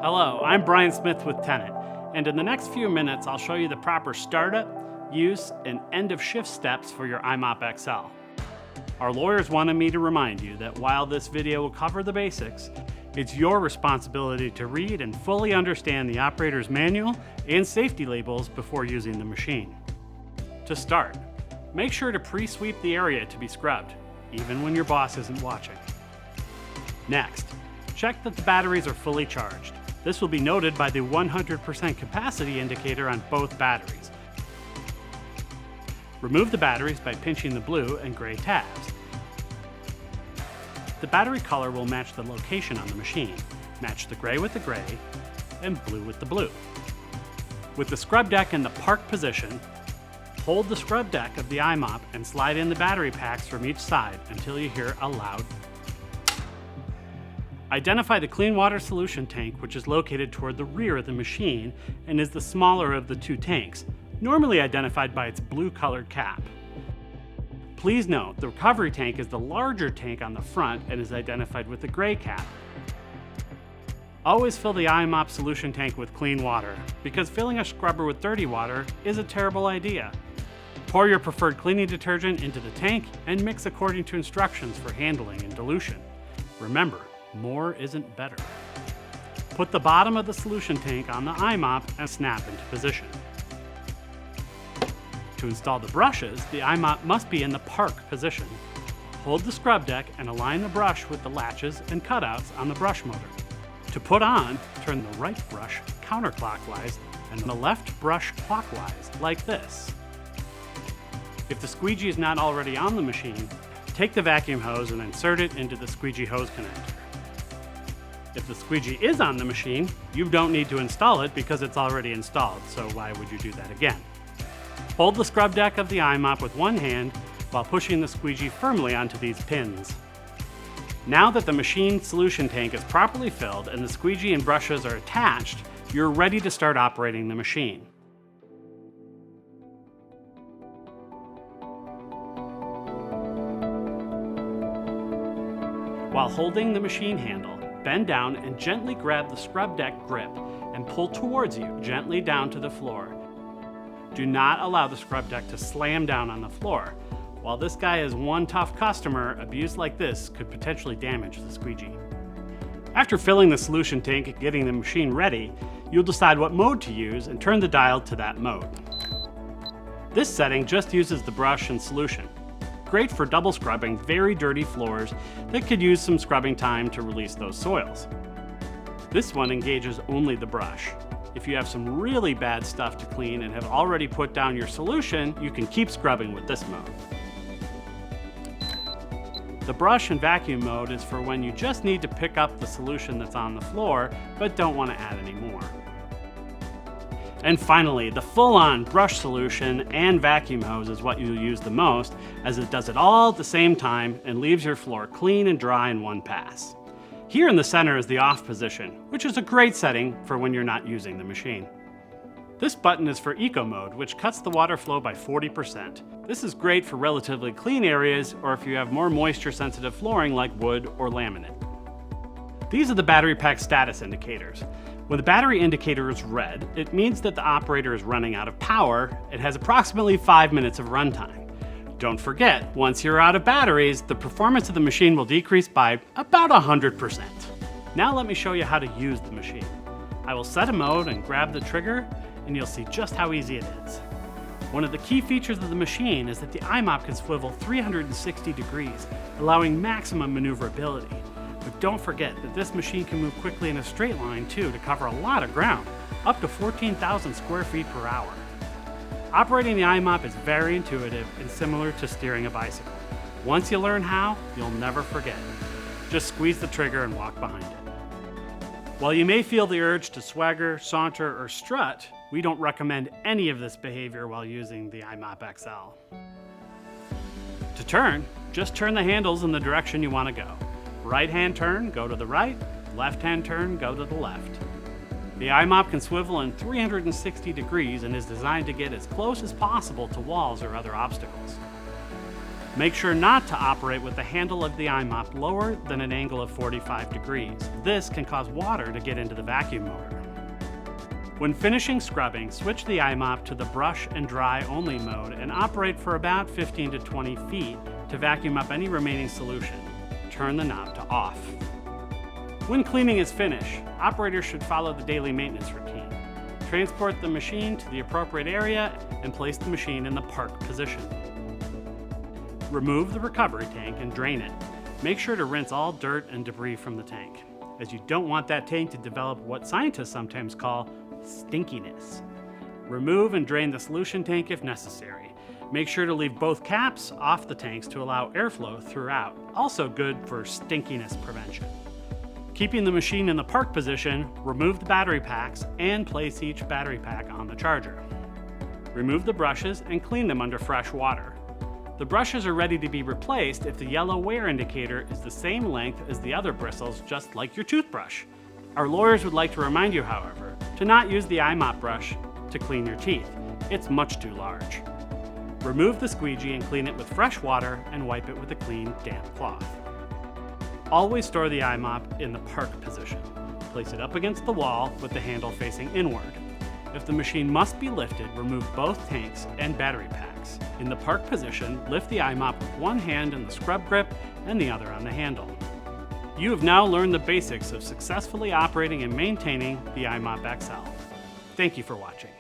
Hello, I'm Brian Smith with Tennant, and in the next few minutes I'll show you the proper startup, use, and end of shift steps for your i-mop XL. Our lawyers wanted me to remind you that while this video will cover the basics, it's your responsibility to read and fully understand the operator's manual and safety labels before using the machine. To start, make sure to pre-sweep the area to be scrubbed, even when your boss isn't watching. Next, check that the batteries are fully charged. This will be noted by the 100% capacity indicator on both batteries. Remove the batteries by pinching the blue and gray tabs. The battery color will match the location on the machine. Match the gray with the gray and blue with the blue. With the scrub deck in the park position, hold the scrub deck of the i-mop and slide in the battery packs from each side until you hear a loud. Identify the clean water solution tank, which is located toward the rear of the machine and is the smaller of the two tanks, normally identified by its blue colored cap. Please note, the recovery tank is the larger tank on the front and is identified with the gray cap. Always fill the i-mop solution tank with clean water, because filling a scrubber with dirty water is a terrible idea. Pour your preferred cleaning detergent into the tank and mix according to instructions for handling and dilution. Remember, more isn't better. Put the bottom of the solution tank on the i-mop and snap into position. To install the brushes, the i-mop must be in the park position. Hold the scrub deck and align the brush with the latches and cutouts on the brush motor. To put on, turn the right brush counterclockwise and the left brush clockwise, like this. If the squeegee is not already on the machine, take the vacuum hose and insert it into the squeegee hose connector. If the squeegee is on the machine, you don't need to install it because it's already installed, so why would you do that again? Hold the scrub deck of the i-mop with one hand while pushing the squeegee firmly onto these pins. Now that the machine solution tank is properly filled and the squeegee and brushes are attached, you're ready to start operating the machine. While holding the machine handle, bend down and gently grab the scrub deck grip and pull towards you, gently down to the floor. Do not allow the scrub deck to slam down on the floor. While this guy is one tough customer, abuse like this could potentially damage the squeegee. After filling the solution tank and getting the machine ready, you'll decide what mode to use and turn the dial to that mode. This setting just uses the brush and solution. Great for double scrubbing very dirty floors that could use some scrubbing time to release those soils. This one engages only the brush. If you have some really bad stuff to clean and have already put down your solution, you can keep scrubbing with this mode. The brush and vacuum mode is for when you just need to pick up the solution that's on the floor, but don't want to add any more. And finally, the full-on brush solution and vacuum hose is what you'll use the most, as it does it all at the same time and leaves your floor clean and dry in one pass. Here in the center is the off position, which is a great setting for when you're not using the machine. This button is for eco mode, which cuts the water flow by 40%. This is great for relatively clean areas or if you have more moisture sensitive flooring like wood or laminate. These are the battery pack status indicators. When the battery indicator is red, it means that the operator is running out of power. It has approximately 5 minutes of runtime. Don't forget, once you're out of batteries, the performance of the machine will decrease by about 100%. Now let me show you how to use the machine. I will set a mode and grab the trigger, and you'll see just how easy it is. One of the key features of the machine is that the i-mop can swivel 360 degrees, allowing maximum maneuverability. But don't forget that this machine can move quickly in a straight line too to cover a lot of ground, up to 14,000 square feet per hour. Operating the i-mop is very intuitive and similar to steering a bicycle. Once you learn how, you'll never forget. Just squeeze the trigger and walk behind it. While you may feel the urge to swagger, saunter, or strut, we don't recommend any of this behavior while using the i-mop XL. To turn, just turn the handles in the direction you want to go. Right hand turn, go to the right. Left hand turn, go to the left. The i-mop can swivel in 360 degrees and is designed to get as close as possible to walls or other obstacles. Make sure not to operate with the handle of the i-mop lower than an angle of 45 degrees. This can cause water to get into the vacuum motor. When finishing scrubbing, switch the i-mop to the brush and dry only mode and operate for about 15 to 20 feet to vacuum up any remaining solution. Turn the knob to off. When cleaning is finished, operators should follow the daily maintenance routine. Transport the machine to the appropriate area and place the machine in the park position. Remove the recovery tank and drain it. Make sure to rinse all dirt and debris from the tank, as you don't want that tank to develop what scientists sometimes call stinkiness. Remove and drain the solution tank if necessary. Make sure to leave both caps off the tanks to allow airflow throughout, also good for stinkiness prevention. Keeping the machine in the park position, remove the battery packs and place each battery pack on the charger. Remove the brushes and clean them under fresh water. The brushes are ready to be replaced if the yellow wear indicator is the same length as the other bristles, just like your toothbrush. Our lawyers would like to remind you, however, to not use the i-mop brush to clean your teeth. It's much too large. Remove the squeegee and clean it with fresh water and wipe it with a clean, damp cloth. Always store the i-mop in the park position. Place it up against the wall with the handle facing inward. If the machine must be lifted, remove both tanks and battery packs. In the park position, lift the i-mop with one hand in the scrub grip and the other on the handle. You have now learned the basics of successfully operating and maintaining the i-mop XL. Thank you for watching.